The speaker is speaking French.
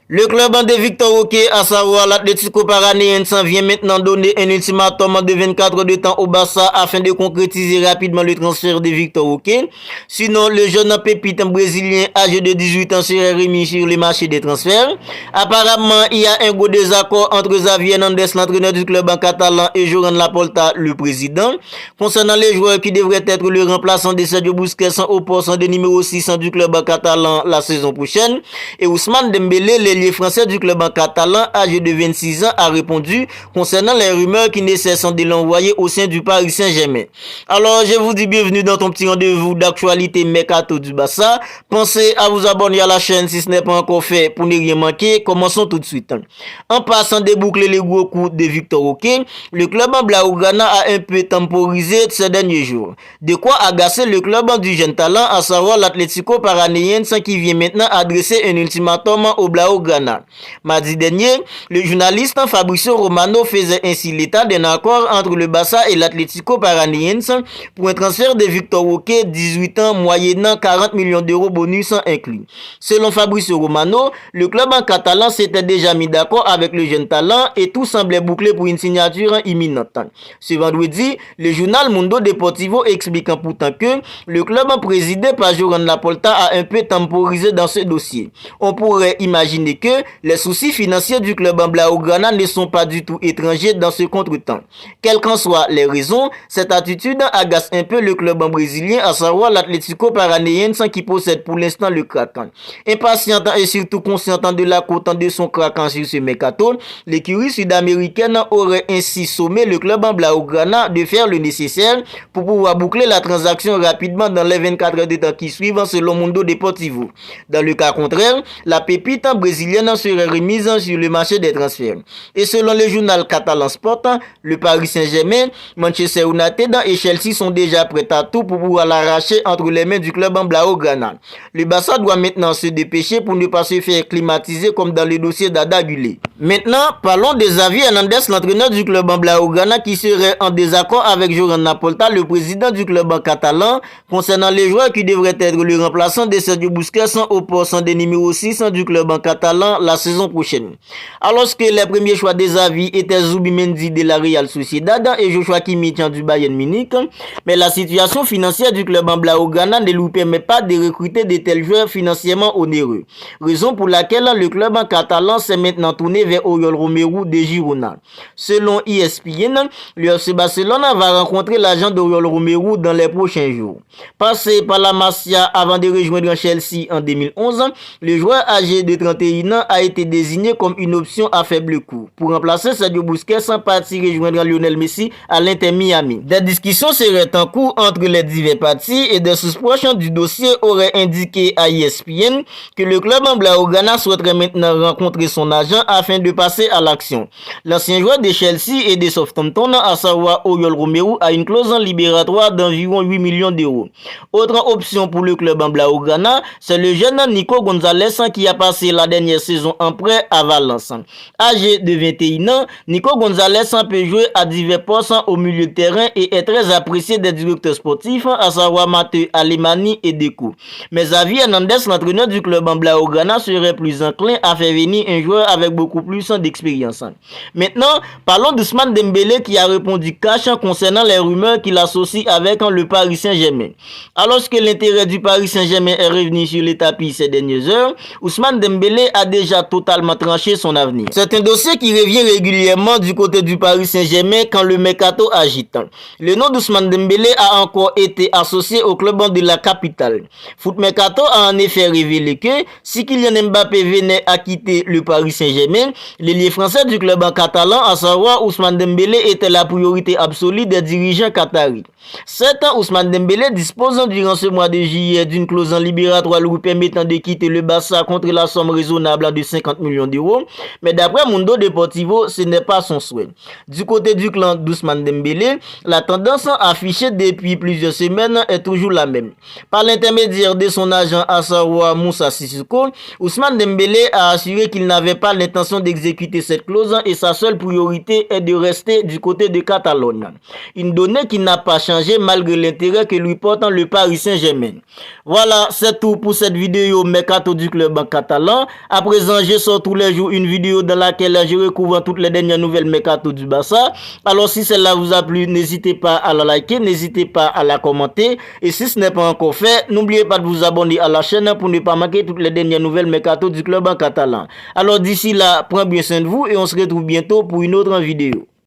Le club de Victor Roque, à savoir l'Atlético Paranaense, vient maintenant donner un ultimatum de 24 heures de temps au Barça afin de concrétiser rapidement le transfert de Victor Roque. Sinon, le jeune pépite brésilien âgé de 18 ans serait remis sur le marché des transferts. Apparemment, il y a un gros désaccord entre Xavi Hernandez, l'entraîneur du club en catalan, et Joran Laporta, le président, concernant les joueurs qui devraient être le remplaçant de Sergio Busquets au poste de numéro 6 du club en catalan la saison prochaine. Et Ousmane Dembélé, l'ailier français du club en catalan, âgé de 26 ans, a répondu concernant les rumeurs qui ne cessent de l'envoyer au sein du Paris Saint-Germain. Alors, je vous dis bienvenue dans ton petit rendez-vous d'actualité mercato du Barça. Pensez à vous abonner à la chaîne si ce n'est pas encore fait pour ne rien manquer. Commençons tout de suite. En passant de boucler les gros coups de Victor Roque, le club en Blaugrana a un peu temporisé ces derniers jours. De quoi agacer le club du jeune talent, à savoir l'Atlético Paranaense qui vient maintenant adresser un ultimatum au Blaugrana. Mardi dernier, le journaliste Fabrizio Romano faisait ainsi l'état d'un accord entre le Barça et l'Atlético Paranaense pour un transfert de Victor Roque, 18 ans, moyennant 40 millions d'euros bonus inclus. Selon Fabrizio Romano, le club en catalan s'était déjà mis d'accord avec le jeune talent et tout semblait bouclé pour une signature imminente. Ce vendredi, le journal Mundo Deportivo expliquant pourtant que le club présidé par Joran Laporta a un peu temporisé dans ce dossier. On pourrait imaginer que les soucis financiers du club en Blaugrana ne sont pas du tout étrangers dans ce contretemps. Quelles qu'en soient les raisons, cette attitude agace un peu le club brésilien, à savoir l'Atlético Paranaense qui possède pour l'instant le craquant. Impatient et surtout conscient de la cote de son craquant sur ce mercato, l'écurie sud-américaine aurait ainsi sommé le club en Blaugrana de faire le nécessaire pour pouvoir boucler la transaction rapidement dans les 24 heures de temps qui suivent selon Mundo Deportivo. Dans le cas contraire, la pépite brésilienne serait remise sur le marché des transferts. Et selon le journal catalan Sport, le Paris Saint-Germain, Manchester United et Chelsea sont déjà prêts à tout pour pouvoir l'arracher entre les mains du club en Blaugrana. Le Barça doit maintenant se dépêcher pour ne pas se faire climatiser comme dans le dossier d'Ada Gulé. Maintenant, parlons de Xavi Hernandez, l'entraîneur du club en Blaugrana qui serait en désaccord avec Joran Laporta, le président du club en catalan, concernant les joueurs qui devraient être le remplaçant de Sergio Busquets au poste de numéro 6 du club en catalan la saison prochaine. Alors que les premiers choix de Xavi étaient Zubimendi de la Real Sociedad et Joshua Kimmich du Bayern Munich, mais la situation financière du club en Blaugrana ne lui permet pas de recruter de tels joueurs financièrement onéreux. Raison pour laquelle le club en catalan s'est maintenant tourné vers Oriol Romeu de Girona. Selon ESPN, le FC Barcelone va rencontrer l'agent d'Oriol Romeu dans les prochains jours. Passé par la Masia avant de rejoindre Chelsea en 2011, le joueur âgé de 31 ans a été désigné comme une option à faible coût pour remplacer Sergio Busquets sans partir rejoindre Lionel Messi à l'Inter Miami. Des discussions seraient en cours entre les divers parties et des sources proches du dossier auraient indiqué à ESPN que le club en Blaugrana souhaiterait maintenant rencontrer son agent afin de passer à l'action. L'ancien joueur de Chelsea et de Southampton, à savoir Oriol Romeu, a une clause libératoire d'environ 8 millions d'euros. Autre option pour le club en Blaugrana, c'est le jeune Nico Gonzalez qui a passé la dernière saison en prêt à Valence. Âgé de 21 ans, Nico Gonzalez peut jouer à divers postes au milieu de terrain et est très apprécié des directeurs sportifs, à savoir Matteo Alemani et Deco. Mais Xavi Hernandez, l'entraîneur du club en Blaugrana, serait plus enclin à faire venir un joueur avec beaucoup plus d'expérience. Maintenant, parlons d'Ousmane Dembélé qui a répondu cash concernant les rumeurs qu'il associe avec le Paris Saint-Germain. Alors que l'intérêt du Paris Saint-Germain est revenu sur le tapis ces dernières heures, Ousmane Dembélé a déjà totalement tranché son avenir. C'est un dossier qui revient régulièrement du côté du Paris Saint-Germain quand le mercato agite. Le nom d'Ousmane Dembélé a encore été associé au club de la capitale. Foot Mercato a en effet révélé que si Kylian Mbappé venait à quitter le Paris Saint-Germain, l'ailier français du club en catalan, à savoir Ousmane Dembélé, était la priorité absolue des dirigeants qataris. Certes, Ousmane Dembélé dispose durant ce mois de juillet d'une clause libératoire lui permettant de quitter le Barça contre la somme raisonnable de 50 millions d'euros, mais d'après Mundo Deportivo, ce n'est pas son souhait. Du côté du clan d'Ousmane Dembélé, la tendance affichée depuis plusieurs semaines est toujours la même. Par l'intermédiaire de son agent à savoir Moussa Sissoko, Ousmane Dembélé a assuré qu'il n'avait pas l'intention d'exécuter cette clause et sa seule priorité est de rester du côté de Catalogne. Une donnée qui n'a pas changé malgré l'intérêt que lui porte le Paris Saint-Germain. Voilà, c'est tout pour cette vidéo Mercato du club catalan. À présent, je sors tous les jours une vidéo dans laquelle je recouvre toutes les dernières nouvelles Mercato du Barça. Alors si celle-là vous a plu, n'hésitez pas à la liker, n'hésitez pas à la commenter. Et si ce n'est pas encore fait, n'oubliez pas de vous abonner à la chaîne pour ne pas manquer toutes les dernières nouvelles Mercato du club catalan. Alors d'ici là, prenez bien soin de vous et on se retrouve bientôt pour une autre vidéo.